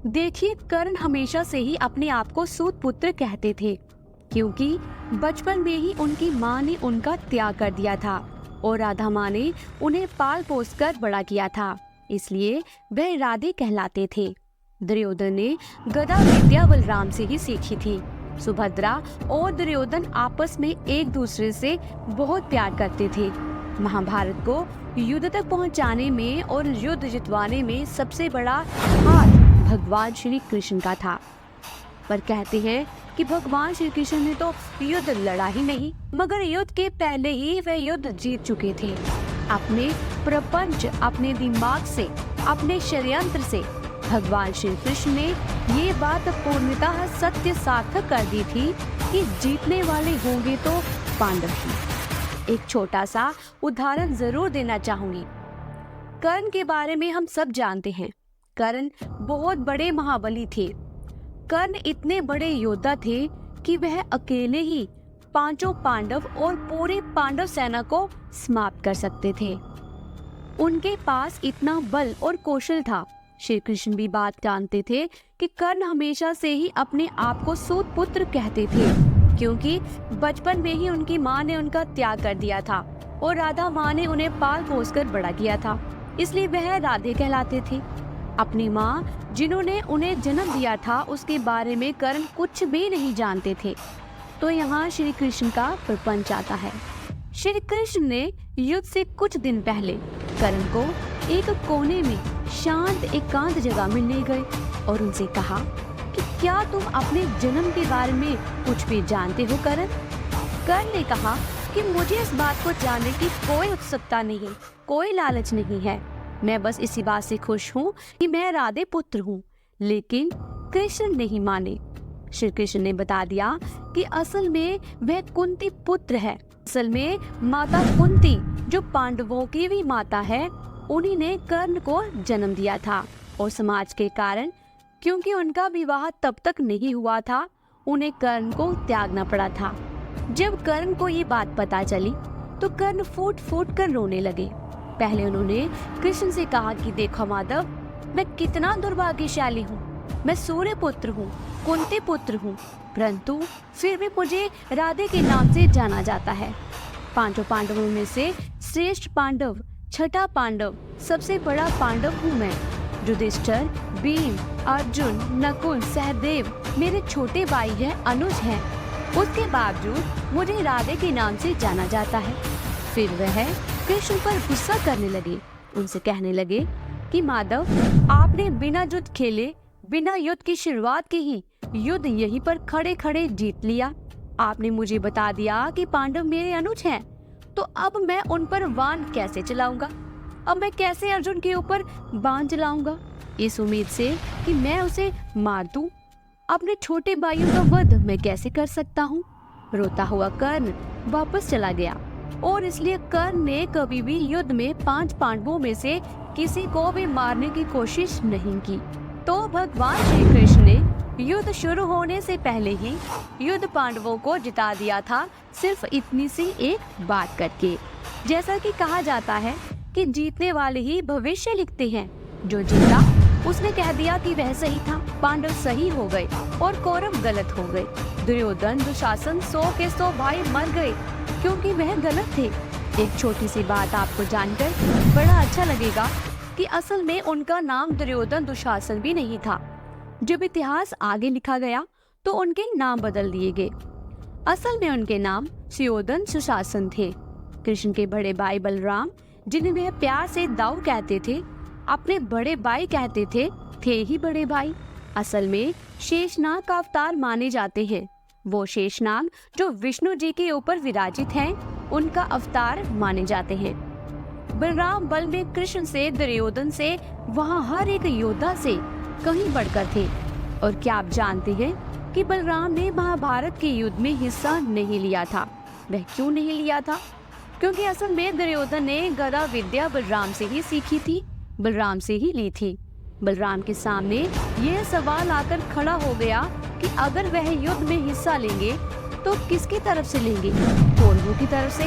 देखिए, कर्ण हमेशा से ही अपने आप को सूत पुत्र कहते थे, क्योंकि बचपन में ही उनकी माँ ने उनका त्याग कर दिया था और राधा माँ ने उन्हें पाल पोस कर बड़ा किया था, इसलिए वह राधे कहलाते थे। दुर्योधन ने गदा विद्या बलराम से ही सीखी थी। सुभद्रा और दुर्योधन आपस में एक दूसरे से बहुत प्यार करते थे। महाभारत को युद्ध तक पहुंचाने में और युद्ध जितवाने में सबसे बड़ा हाथ भगवान श्री कृष्ण का था। पर कहते हैं कि भगवान श्री कृष्ण ने तो युद्ध लड़ा ही नहीं, मगर युद्ध के पहले ही वह युद्ध जीत चुके थे। अपने प्रपंच, अपने दिमाग से, अपने षड्यंत्र से भगवान श्री कृष्ण ने ये बात पूर्णतः सत्य सार्थक कर दी थी कि जीतने वाले होंगे तो पांडव ही। एक छोटा सा उदाहरण जरूर देना चाहूंगी। कर्ण के बारे में हम सब जानते हैं। कर्ण बहुत बड़े महाबली थे। कर्ण इतने बड़े योद्धा थे कि वह अकेले ही पांचों पांडव और पूरे पांडव सेना को समाप्त कर सकते थे। उनके पास इतना बल और कौशल था। श्री कृष्ण भी बात जानते थे कि कर्ण हमेशा से ही अपने आप को सूत पुत्र कहते थे, क्योंकि बचपन में ही उनकी माँ ने उनका त्याग कर दिया था और राधा माँ ने उन्हें पाल पोस कर बड़ा किया था, इसलिए वह राधे कहलाते थे। अपनी माँ जिन्होंने उन्हें जन्म दिया था उसके बारे में कर्ण कुछ भी नहीं जानते थे। तो यहाँ श्री कृष्ण का प्रपंच आता है। श्री कृष्ण ने युद्ध से कुछ दिन पहले कर्ण को एक कोने में शांत एकांत जगह में ले गए और उनसे कहा कि क्या तुम अपने जन्म के बारे में कुछ भी जानते हो कर्ण? कर्ण ने कहा कि मुझे इस बात को जानने की कोई उत्सुकता नहीं, कोई लालच नहीं है। मैं बस इसी बात से खुश हूँ कि मैं राधे पुत्र हूँ। लेकिन कृष्ण नहीं माने। श्री कृष्ण ने बता दिया कि असल में वह कुंती पुत्र है। असल में माता कुंती, जो पांडवों की भी माता है, उन्हीं ने कर्ण को जन्म दिया था और समाज के कारण, क्योंकि उनका विवाह तब तक नहीं हुआ था, उन्हें कर्ण को त्यागना पड़ा था। जब कर्ण को ये बात पता चली तो कर्ण फूट फूट कर रोने लगे। पहले उन्होंने कृष्ण से कहा कि देखो माधव, मैं कितना दुर्भाग्यशाली हूँ। मैं सूर्य पुत्र हूँ, कुंती पुत्र हूँ, परंतु फिर भी मुझे राधे के नाम से जाना जाता है। पांचों पांडवों में से श्रेष्ठ पांडव, छठा पांडव, सबसे बड़ा पांडव हूँ मैं। युधिष्ठिर, भीम, अर्जुन, नकुल, सहदेव मेरे छोटे भाई हैं, अनुज हैं। उसके बावजूद मुझे राधे के नाम से जाना जाता है। फिर वह कृष्ण पर गुस्सा करने लगे। उनसे कहने लगे कि माधव, आपने बिना युद्ध खेले, बिना युद्ध की शुरुआत की ही युद्ध यहीं पर खड़े खड़े जीत लिया। आपने मुझे बता दिया कि पांडव मेरे अनुज हैं, तो अब मैं उन पर बाण कैसे चलाऊंगा? अब मैं कैसे अर्जुन के ऊपर बाण चलाऊंगा इस उम्मीद से कि मैं उसे मार दूं? अपने छोटे भाइयों का वध मैं कैसे कर सकता हूँ? रोता हुआ कर्ण वापस चला गया और इसलिए कर्ण ने कभी भी युद्ध में 5 पांडवों में से किसी को भी मारने की कोशिश नहीं की। तो भगवान श्री कृष्ण ने युद्ध शुरू होने से पहले ही युद्ध पांडवों को जिता दिया था, सिर्फ इतनी सी एक बात करके। जैसा कि कहा जाता है कि जीतने वाले ही भविष्य लिखते हैं। जो जीता उसने कह दिया कि वह सही था, पांडव सही हो गए और कौरव गलत हो गए। दुर्योधन, दुशासन 100 के 100 भाई मर गए क्योंकि वह गलत थे। एक छोटी सी बात आपको जानकर बड़ा अच्छा लगेगा कि असल में उनका नाम दुर्योधन, दुशासन भी नहीं था। जब इतिहास आगे लिखा गया तो उनके नाम बदल दिए गए। असल में उनके नाम सुयोधन, सुशासन थे। कृष्ण के बड़े भाई बलराम, जिन्हें वह प्यार से दाऊ कहते थे, अपने बड़े भाई कहते थे ही बड़े भाई। असल में शेषनाग का अवतार माने जाते हैं। वो शेषनाग जो विष्णु जी के ऊपर विराजित हैं, उनका अवतार माने जाते हैं। बलराम बल में कृष्ण से, दुर्योधन से, वहाँ हर एक योद्धा से कहीं बढ़कर थे। और क्या आप जानते हैं कि बलराम ने महाभारत के युद्ध में हिस्सा नहीं लिया था? वह क्यों नहीं लिया था? क्योंकि असल में दुर्योधन ने गदा विद्या बलराम से ही सीखी थी, बलराम से ही ली थी। बलराम के सामने यह सवाल आकर खड़ा हो गया कि अगर वह युद्ध में हिस्सा लेंगे तो किसकी तरफ से लेंगे? कौरवों की तरफ से,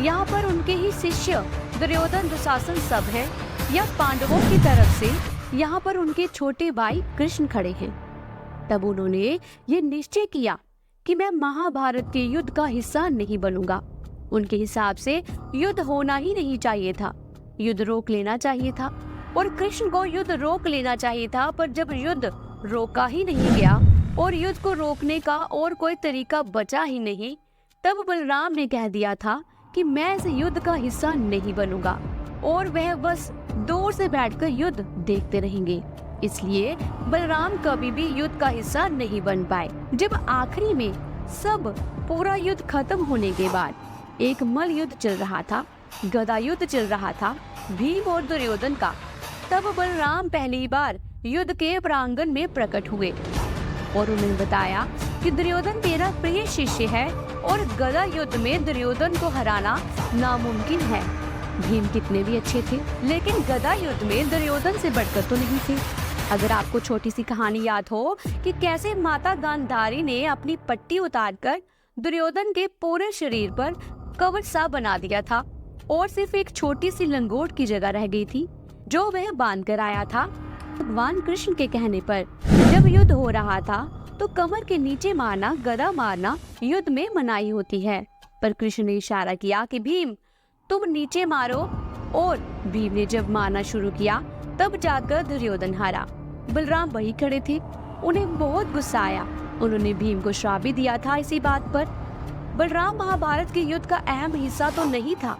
यहाँ पर उनके ही शिष्य दुर्योधन, दुशासन सब है, या पांडवों की तरफ से, यहाँ पर उनके छोटे भाई कृष्ण खड़े हैं। तब उन्होंने ये निश्चय किया कि मैं महाभारत के युद्ध का हिस्सा नहीं बनूंगा। उनके हिसाब से युद्ध होना ही नहीं चाहिए था, युद्ध रोक लेना चाहिए था और कृष्ण को युद्ध रोक लेना चाहिए था। पर जब युद्ध रोका ही नहीं गया और युद्ध को रोकने का और कोई तरीका बचा ही नहीं, तब बलराम ने कह दिया था कि मैं इस युद्ध का हिस्सा नहीं बनूंगा और वह बस दूर से बैठकर युद्ध देखते रहेंगे। इसलिए बलराम कभी भी युद्ध का हिस्सा नहीं बन पाए। जब आखिरी में सब पूरा युद्ध खत्म होने के बाद एक मल्ल युद्ध चल रहा था, गदा युद्ध चल रहा था भीम और दुर्योधन का, तब बलराम पहली बार युद्ध के प्रांगण में प्रकट हुए और उन्होंने बताया कि दुर्योधन मेरा प्रिय शिष्य है और गदा युद्ध में दुर्योधन को हराना नामुमकिन है। भीम कितने भी अच्छे थे, लेकिन गदा युद्ध में दुर्योधन से बढ़कर तो नहीं थे। अगर आपको छोटी सी कहानी याद हो कि कैसे माता गांधारी ने अपनी पट्टी उतारकर दुर्योधन के पूरे शरीर पर कवच सा बना दिया था और सिर्फ एक छोटी सी लंगोट की जगह रह गई थी जो वह बांध कर आया था। भगवान कृष्ण के कहने पर जब युद्ध हो रहा था तो कमर के नीचे मारना, गदा मारना युद्ध में मनाही होती है, पर कृष्ण ने इशारा किया कि भीम तुम नीचे मारो और भीम ने जब मारना शुरू किया तब जाकर दुर्योधन हारा। बलराम वही खड़े थे, उन्हें बहुत गुस्सा आया। उन्होंने भीम को श्राप भी दिया था इसी बात पर। बलराम महाभारत के युद्ध का अहम हिस्सा तो नहीं था,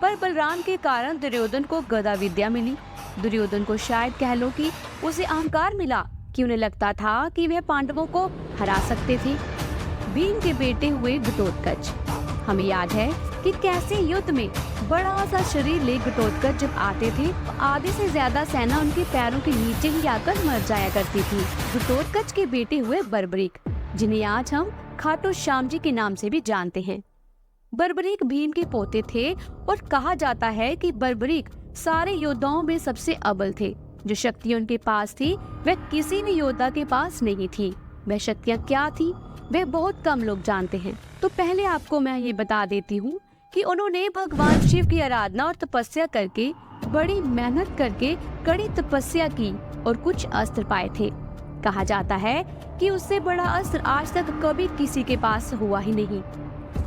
पर बलराम के कारण दुर्योधन को गदा विद्या मिली। दुर्योधन को शायद कह लो कि उसे अहंकार मिला कि उन्हें लगता था कि वह पांडवों को हरा सकते थे। भीम के बेटे हुए घटोत्कच, हमें याद है कि कैसे युद्ध में बड़ा सा शरीर ले घटोत्कच जब आते थे तो आधे से ज्यादा सेना उनके पैरों के नीचे ही आकर मर जाया करती थी। घटोत्कच के बेटे हुए बर्बरीक, जिन्हें आज हम खाटू श्याम जी के नाम से भी जानते हैं। बर्बरीक भीम के पोते थे और कहा जाता है कि बर्बरीक सारे योद्धाओं में सबसे अव्वल थे। जो शक्तियां उनके पास थी वह किसी भी योद्धा के पास नहीं थी। वह शक्तियां क्या थी वह बहुत कम लोग जानते हैं। तो पहले आपको मैं ये बता देती हूँ कि उन्होंने भगवान शिव की आराधना और तपस्या करके, बड़ी मेहनत करके कड़ी तपस्या की और कुछ अस्त्र पाए थे। कहा जाता है कि उससे बड़ा अस्त्र आज तक कभी किसी के पास हुआ ही नहीं।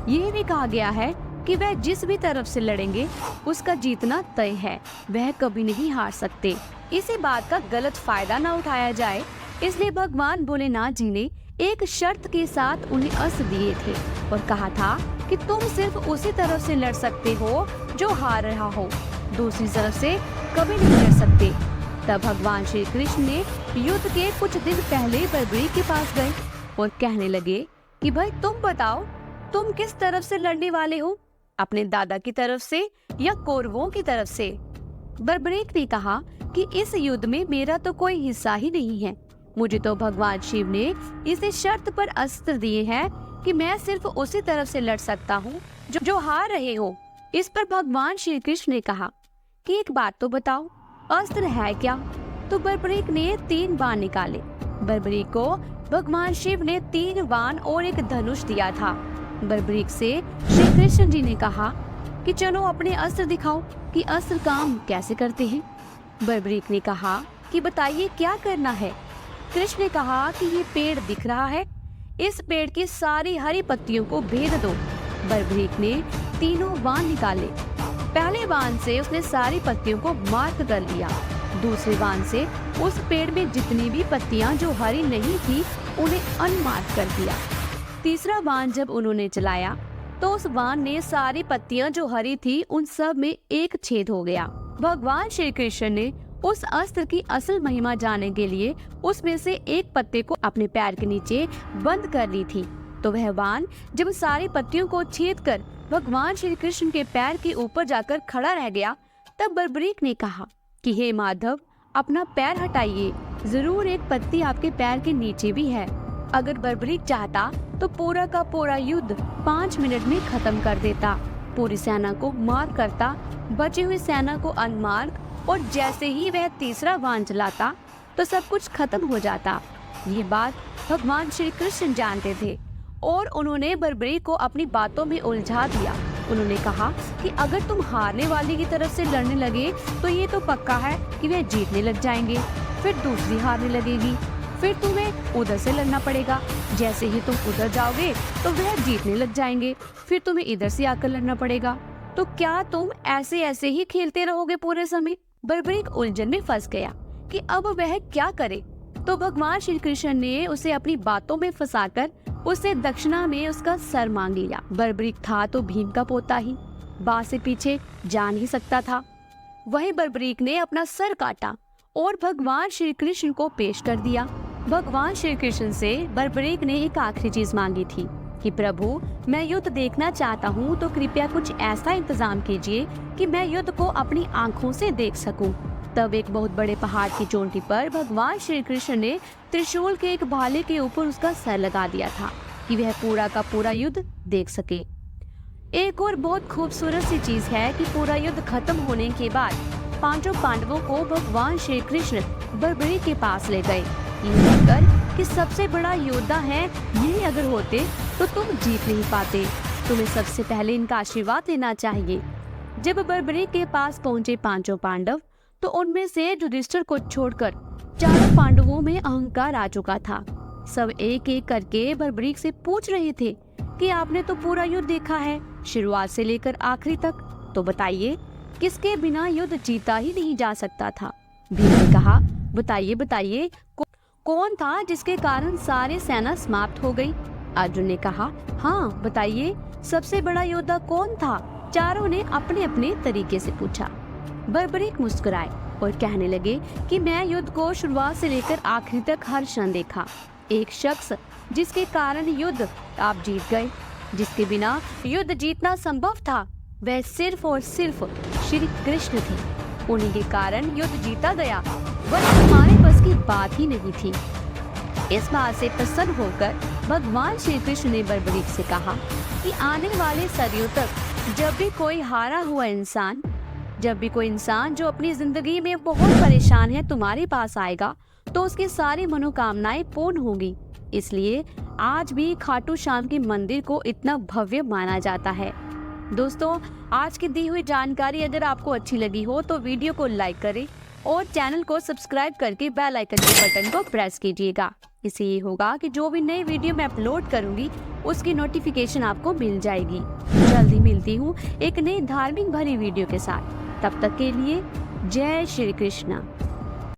ये भी कहा गया है कि वह जिस भी तरफ से लड़ेंगे उसका जीतना तय है, वह कभी नहीं हार सकते। इसी बात का गलत फायदा न उठाया जाए, इसलिए भगवान भोलेनाथ जी ने एक शर्त के साथ उन्हें अस्त्र दिए थे और कहा था कि तुम सिर्फ उसी तरफ से लड़ सकते हो जो हार रहा हो, दूसरी तरफ से कभी नहीं लड़ सकते। तब भगवान श्री कृष्ण ने युद्ध के कुछ दिन पहले बर्बरीक के पास गए और कहने लगे कि भाई तुम बताओ, तुम किस तरफ से लड़ने वाले हो, अपने दादा की तरफ से या कौरवों की तरफ से। बर्बरीक ने कहा कि इस युद्ध में मेरा तो कोई हिस्सा ही नहीं है, मुझे तो भगवान शिव ने इस शर्त पर अस्त्र दिए हैं कि मैं सिर्फ उसी तरफ से लड़ सकता हूँ जो हार रहे हो। इस पर भगवान श्री कृष्ण ने कहा कि एक बात तो बताओ, अस्त्र है क्या? तो बर्बरीक ने 3 बाण निकाले। बर्बरीक को भगवान शिव ने 3 बाण और एक धनुष दिया था। बर्बरीक से श्री कृष्ण जी ने कहा कि चलो अपने अस्त्र दिखाओ कि अस्त्र काम कैसे करते हैं। बर्बरीक ने कहा कि बताइए क्या करना है। कृष्ण ने कहा कि ये पेड़ दिख रहा है, इस पेड़ की सारी हरी पत्तियों को भेद दो। बर्बरीक ने 3 बाण निकाले। पहले बाण से उसने सारी पत्तियों को मार्क कर लिया, दूसरे बाण से उस पेड़ में जितनी भी पत्तियां जो हरी नहीं थी उन्हें अनमार्क कर दिया। तीसरा बाण जब उन्होंने चलाया तो उस बाण ने सारी पत्तियां जो हरी थी उन सब में एक छेद हो गया। भगवान श्री कृष्ण ने उस अस्त्र की असल महिमा जानने के लिए उसमें से एक पत्ते को अपने पैर के नीचे बंद कर ली थी। तो वह बाण जब सारी पत्तियों को छेद कर भगवान श्री कृष्ण के पैर के ऊपर जाकर खड़ा रह गया, तब बर्बरीक ने कहा कि हे माधव, अपना पैर हटाइए, जरूर एक पत्ती आपके पैर के नीचे भी है। अगर बर्बरीक चाहता तो पूरा का पूरा युद्ध 5 मिनट में खत्म कर देता, पूरी सेना को मार करता, बची हुई सेना को अनमार्क, और जैसे ही वह तीसरा बाण चलाता तो सब कुछ खत्म हो जाता। ये बात भगवान श्री कृष्ण जानते थे और उन्होंने बर्बरीक को अपनी बातों में उलझा दिया। उन्होंने कहा कि अगर तुम हारने वाले की तरफ से लड़ने लगे तो ये तो पक्का है कि वे जीतने लग जाएंगे। फिर दूसरी हारने लगेगी, फिर तुम्हें उधर से लड़ना पड़ेगा। जैसे ही तुम उधर जाओगे तो वह जीतने लग जाएंगे, फिर तुम्हें इधर से आकर लड़ना पड़ेगा। तो क्या तुम ऐसे ऐसे ही खेलते रहोगे पूरे समय? बर्बरीक उलझन में फंस गया कि अब वह क्या करे। तो भगवान श्री कृष्ण ने उसे अपनी बातों में फंसाकर उससे दक्षिणा में उसका सर मांग लिया। बर्बरीक था तो भीम का पोता ही, बात से पीछे जा नहीं सकता था। वही बर्बरीक ने अपना सर काटा और भगवान श्री कृष्ण को पेश कर दिया। भगवान श्री कृष्ण से बर्बरीक ने एक आखिरी चीज मांगी थी कि प्रभु, मैं युद्ध देखना चाहता हूँ, तो कृपया कुछ ऐसा इंतजाम कीजिए कि मैं युद्ध को अपनी आंखों से देख सकूं। तब एक बहुत बड़े पहाड़ की चोटी पर भगवान श्री कृष्ण ने त्रिशूल के एक भाले के ऊपर उसका सर लगा दिया था कि वह पूरा का पूरा युद्ध देख सके। एक और बहुत खूबसूरत सी चीज है कि पूरा युद्ध खत्म होने के बाद पांचों पांडवों को भगवान श्री कृष्ण बर्बरीक के पास ले गए, ये कहकर कि सबसे बड़ा योद्धा है, ये अगर होते तो तुम जीत नहीं पाते, तुम्हें सबसे पहले इनका आशीर्वाद लेना चाहिए। जब बर्बरीक के पास पहुंचे पांचों पांडव, तो उनमें से युधिष्ठिर को छोड़कर चारों पांडवों में अहंकार आ चुका था। सब एक एक करके बर्बरीक से पूछ रहे थे कि आपने तो पूरा युद्ध देखा है, शुरुआत से लेकर आखिरी तक, तो बताइए किसके बिना युद्ध जीता ही नहीं जा सकता था। भीम ने कहा, बताइए बताइए, कौन था जिसके कारण सारी सेना समाप्त हो गई? अर्जुन ने कहा, हाँ बताइए, सबसे बड़ा योद्धा कौन था? चारों ने अपने अपने तरीके से पूछा। बर्बरीक मुस्कुराए और कहने लगे कि मैं युद्ध को शुरुआत से लेकर आखिरी तक हर क्षण देखा। एक शख्स जिसके कारण युद्ध आप जीत गए, जिसके बिना युद्ध जीतना संभव था, वह सिर्फ और सिर्फ श्री कृष्ण थे। उन्हीं के कारण युद्ध जीता गया, वह हमारे बस की बात ही नहीं थी। इस बात से प्रसन्न होकर भगवान श्री कृष्ण ने बर्बरीक से कहा कि आने वाले सदियों तक जब भी कोई हारा हुआ इंसान, जब भी कोई इंसान जो अपनी जिंदगी में बहुत परेशान है तुम्हारे पास आएगा, तो उसकी सारी मनोकामनाएं पूर्ण होंगी। इसलिए आज भी खाटू श्याम के मंदिर को इतना भव्य माना जाता है। दोस्तों, आज की दी हुई जानकारी अगर आपको अच्छी लगी हो तो वीडियो को लाइक करें और चैनल को सब्सक्राइब करके बेल आइकन के बटन को प्रेस कीजिएगा। इससे ये होगा कि जो भी नई वीडियो मैं अपलोड करूंगी उसकी नोटिफिकेशन आपको मिल जाएगी। जल्दी मिलती हूँ एक नई धार्मिक भरी वीडियो के साथ। तब तक के लिए जय श्री कृष्ण।